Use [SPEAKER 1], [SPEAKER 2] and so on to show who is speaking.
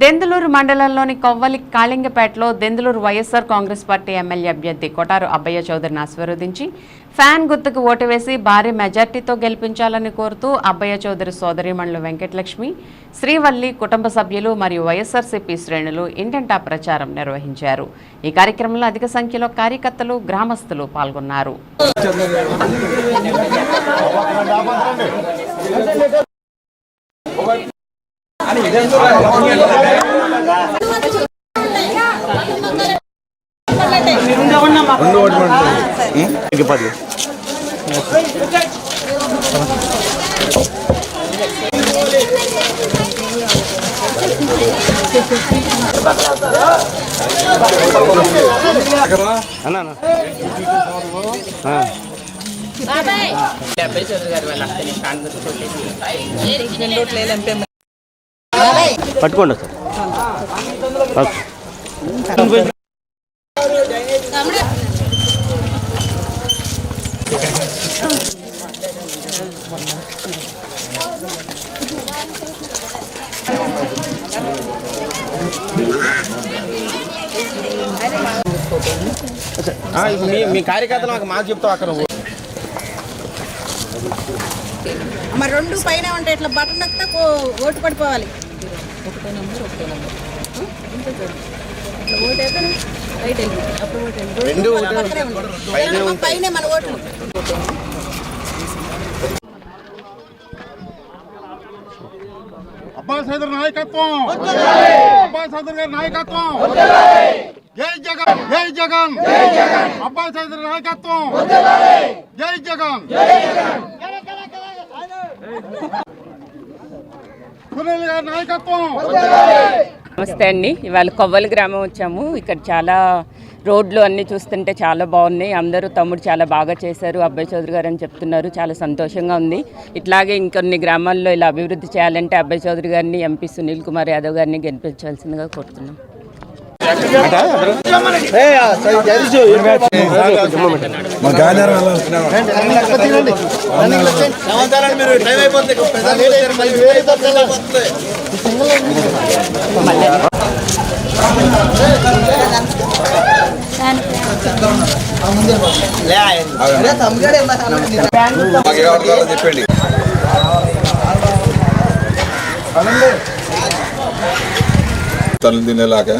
[SPEAKER 1] దెందులూరు మండలంలోని Kovvali కాళింగపేటలో Denduluru YSR Congress party MLA అభ్యర్థి కొటారు అబ్బయ్య చౌదరిని ఆశీర్వదించి ఫ్యాన్ గుర్తుకు ఓటు వేసి భారీ మెజార్టీతో గెలిపించాలని కోరుతూ అబ్బయ్య చౌదరి సోదరీమణులు వెంకటలక్ష్మి, శ్రీవల్లి కుటుంబ సభ్యులు మరియు వైఎస్ఆర్సీపీ శ్రేణులు ఇంటింటా ప్రచారం నిర్వహించారు. ఈ కార్యక్రమంలో అధిక సంఖ్యలో కార్యకర్తలు, గ్రామస్తులు పాల్గొన్నారు.
[SPEAKER 2] పట్టుకోండి
[SPEAKER 3] మీ కార్యకర్తలు మాకు చెప్తావు అక్కడ
[SPEAKER 4] మరి రెండు పైన ఉంటాయి, ఇట్లా బటన్ నొక్కితే ఓటు పడిపోవాలి. పైన మన ఓటు.
[SPEAKER 5] అబ్బాయి సైదర్ నాయకత్వం, అబ్బాయి సైదర్ గారి నాయకత్వం, జై జగన్, జై జగన్, అబ్బాయి సైదర్ నాయకత్వం, జై జగన్. సునీల్ గారి నాయకత్వం.
[SPEAKER 6] నమస్తే అండి. ఇవాళ కొవ్వలి గ్రామం వచ్చాము. ఇక్కడ చాలా రోడ్లు అన్నీ చూస్తుంటే చాలా బాగున్నాయి. అందరూ తమ్ముడు చాలా బాగా చేశారు అబ్బాయి చౌదరి గారు అని చెప్తున్నారు. చాలా సంతోషంగా ఉంది. ఇట్లాగే ఇంకొన్ని గ్రామాల్లో ఇలా అభివృద్ధి చేయాలంటే అబ్బాయి చౌదరి గారిని, ఎంపీ సునీల్ కుమార్ యాదవ్ గారిని గెలిపించాల్సిందిగా కోరుతున్నాం.
[SPEAKER 7] చెప్పండి. తల్లి తినేలాగా